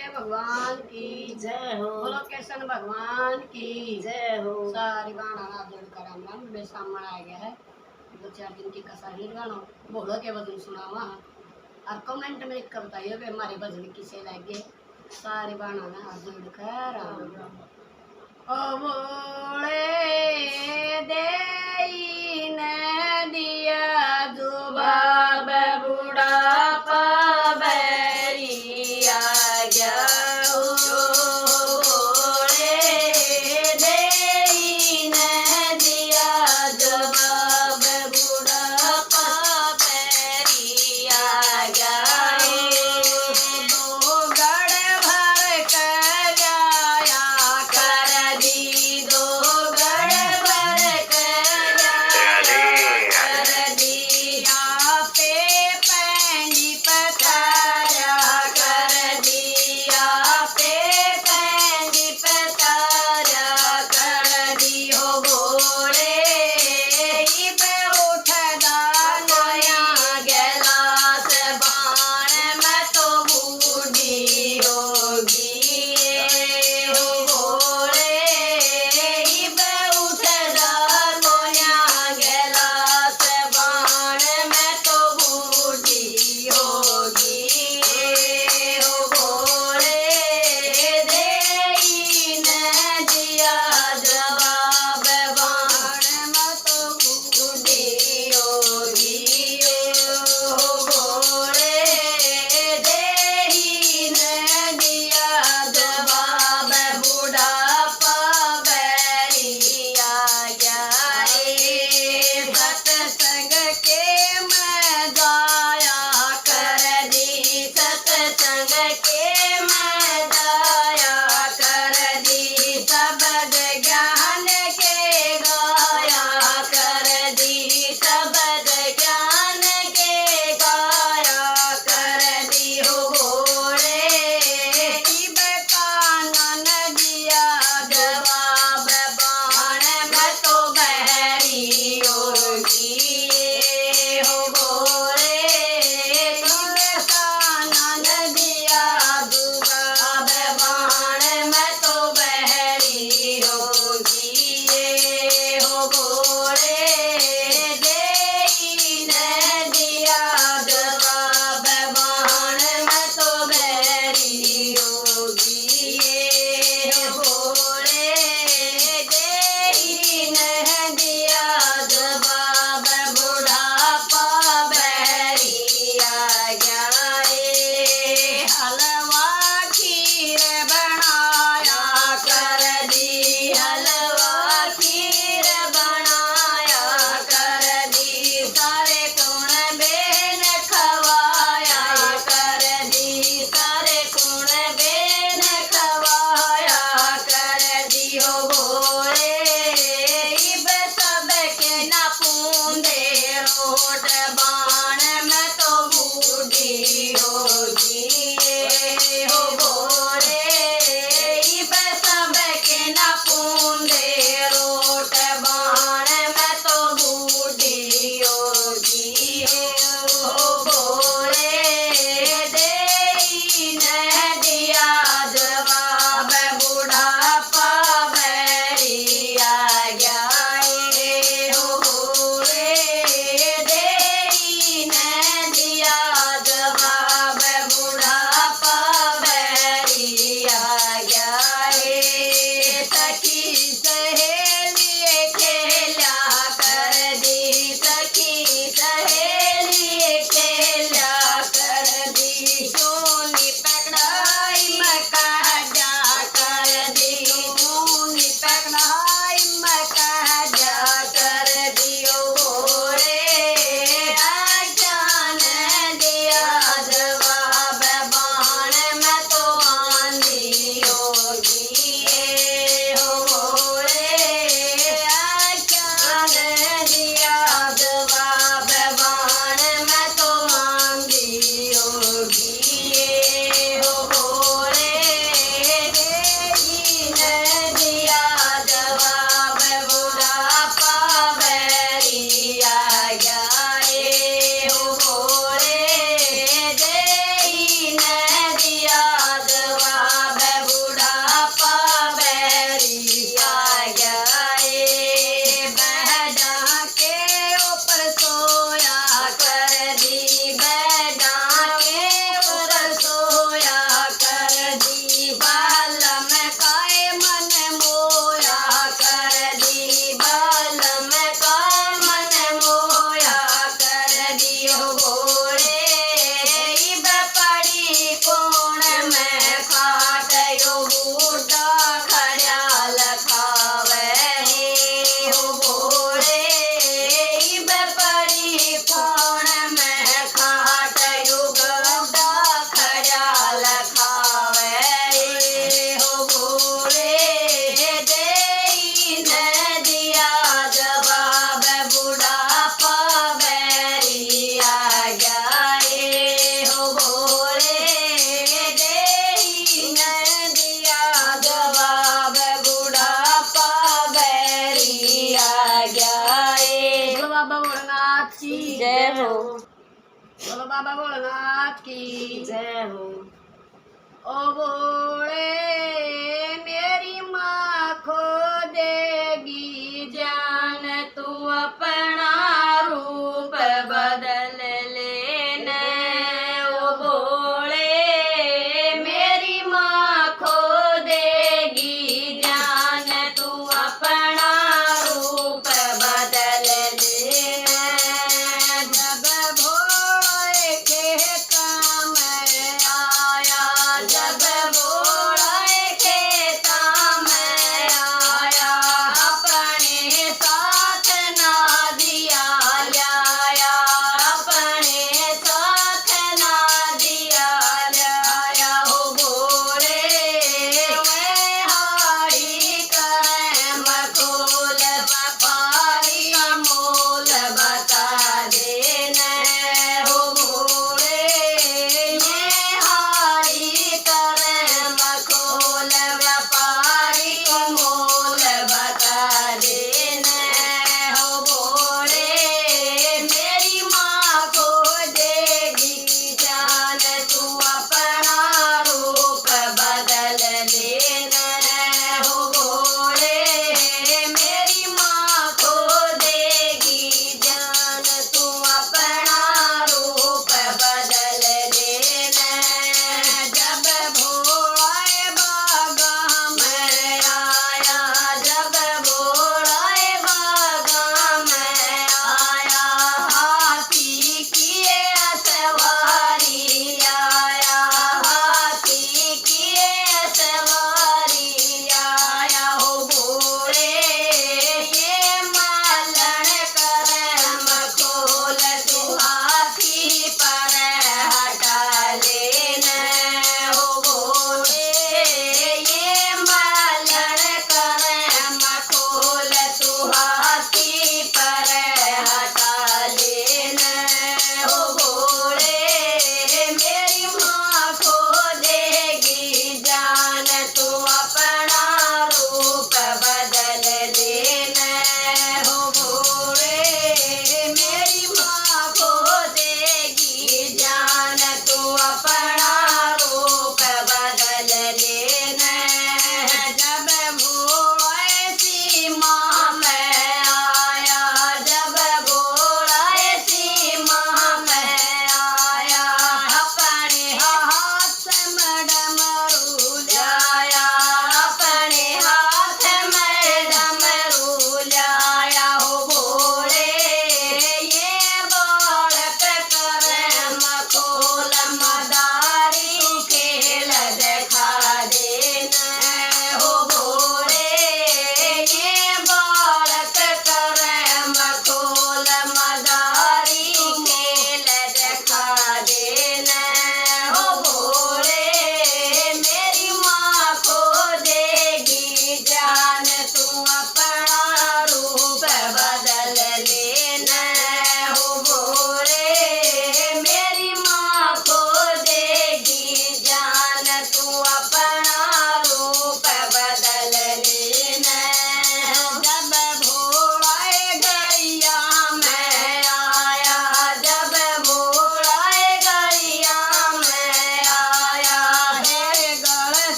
रामदेव भगवान की जय हो। बोलो कृष्ण भगवान की जय हो। सारी बाणा ना जोड़कर राम बड़े सामने आ गया है। 2-4 दिन की कसर नहीं गानो बोलो के भजन सुनावा और कमेंट में लिख कर बताइए वे हमारे भजन किसे लगे। सारी बाणा ना जोड़कर राम ओ बोले देई ने दिया जुबाब बुढ़ापा बैरी आ गया। जय हो। बोलो बाबा भोलेनाथ की जय हो। ओ भोले मेरी माँ खो देगी जान, तू अपना रूप बदल लेने। ओ भोले मेरी माँ खो देगी जान, तू अपना रूप बदल लेना। जब भोले के काम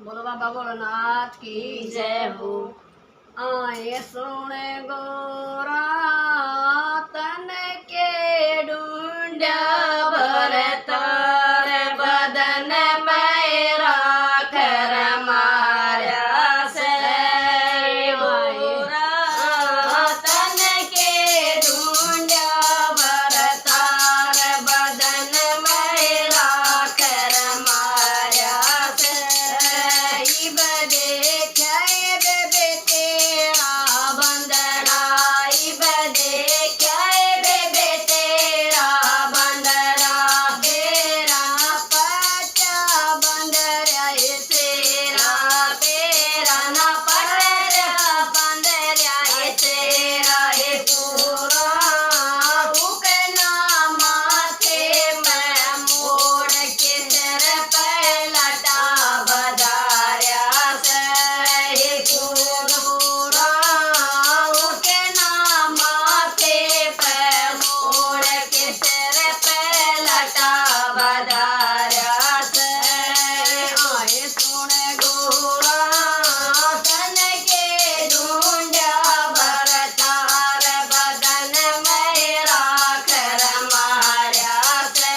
बोलो बाबा भोलेनाथ की जय हो। आए सोने गोरा तन के ढूंढा भरतार बदन में राखर मारा से गोरा तन के ढूंढा भरतार बदन में राखर मारा से इब देखे बेबे तेरा बंदना इब देखे बेबे तेरा बंदना बेरा पचा बंदरा तेरा बेरा ना पड़रा बंदरा तेरा हे पूरा उकना माथे मैं मोड़ के सिर पे लटा बदारिया से हे पूरा उकना माथे पे मोड़ के सिर पे लटा बदारिया से आए सुन गोरा तन के ढूंढा भरतार बदन में राखर मारा से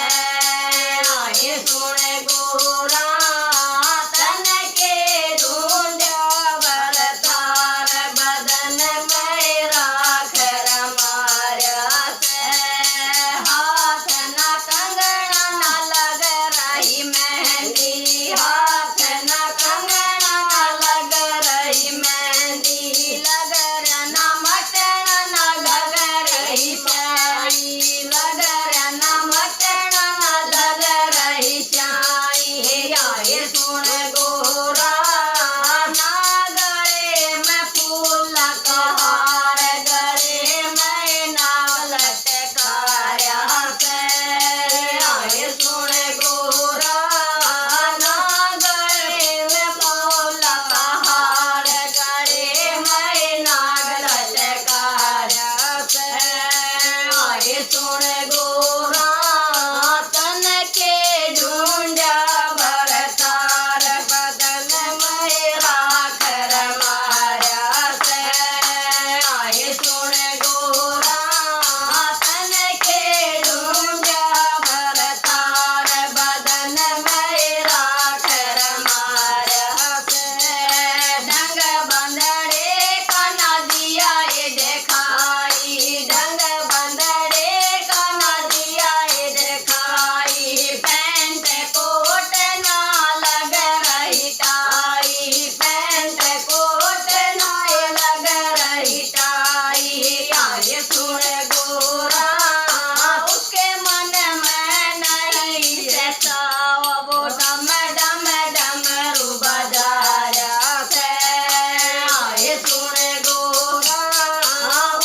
आए सुन गोरा तन के ढूंढा भरतार बदन में राखर मारा से हाथ ना कंगना ना लग रही मेहंदी हाथ ना कंगना ना लग रही मेहंदी लग ना मटन ना लग रही चाई लग ना मटन ना लग रही चाई आए सुन गोरा ना गले में फूल का हार गले में नाग लटकाया से आए सुन गोरा ना गले में फूल का हार गले में नाग लटकाया से आए सुन गोरा तन के ढूंढा भरतार बदन में राखर मारा से आए सुन गोरा तन के ढूंढा भरतार बदन में राखर मारा से ढंग बंदड़े का ना दिया ये देखाई ढंग बंदड़े का ना दिया ये देखाई पैंट कोट ना लग रही टाई पैंट कोट ना लग रही टाई आए सुन गोरा उसके मन में नहीं रहता वो डम डम डमरू बजाया से आए सुन गोरा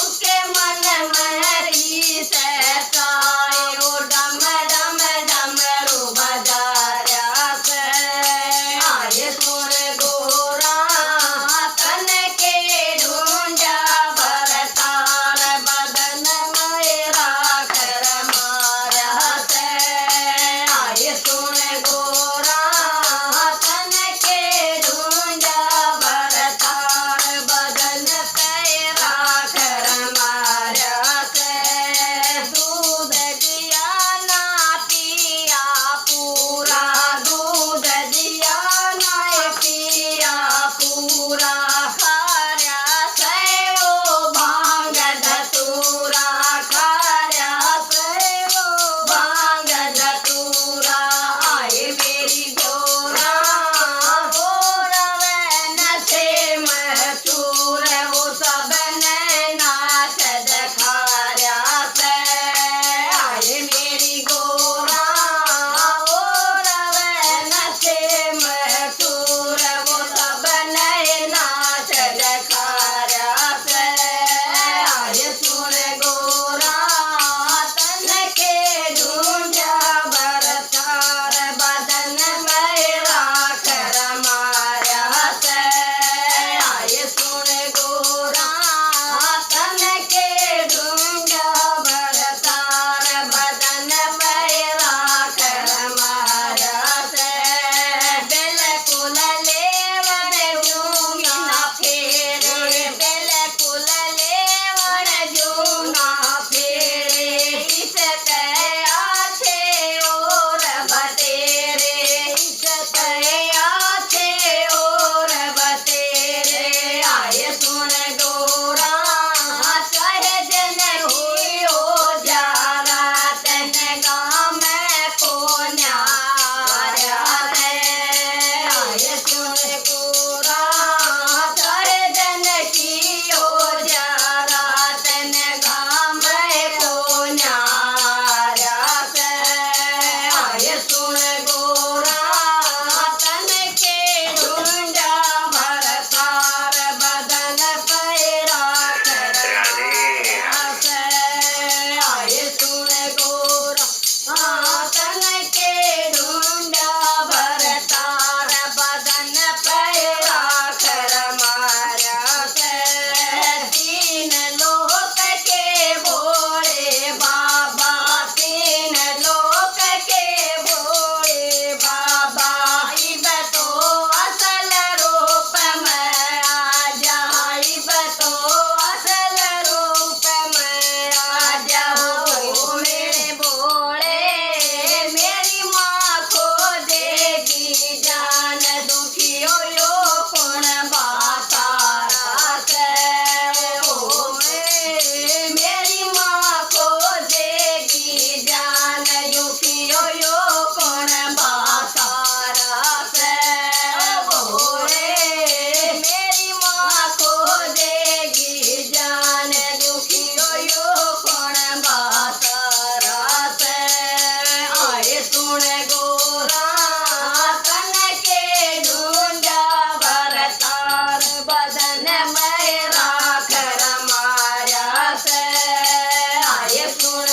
उसके मन में नहीं रहता वो डम डम डमरू बजाया से आए सुन गोरा तन के ढूंढा भरतार बदन ना फेरे इसके आछे और बतेरे इसके आछे और बतेरे आए सुन गोरा चाहे जन हो जारा तन गाँव में को न्यारा है आए सुन गोरा चाहे जन की हो जारा तन गाँव में को न्यारा है आए सुन गोरा तन के ढूंढा भरतार बदन पैरा कर आए सुन गोरा तन के ढूंढा भरतार बदन पैरा कर मारा तीन लोक के भोले बाबा तीन लोक के भोले बाबा इब तो असल रूप में आ जाइब तो असल रूप में आ जाओ मेरे भोले मेरी माँ खो देगी जान दुखियो यो कौन बातारा से ओ मेरी माँ खो देगी जान दुखियो यो कौन बातारा से भोले मेरी माँ खो देगी जान दुखियो यो कौन बातारा से आए सुन गोरा तन के ढूंढा भरतार बदन में राख मारा से आए सुन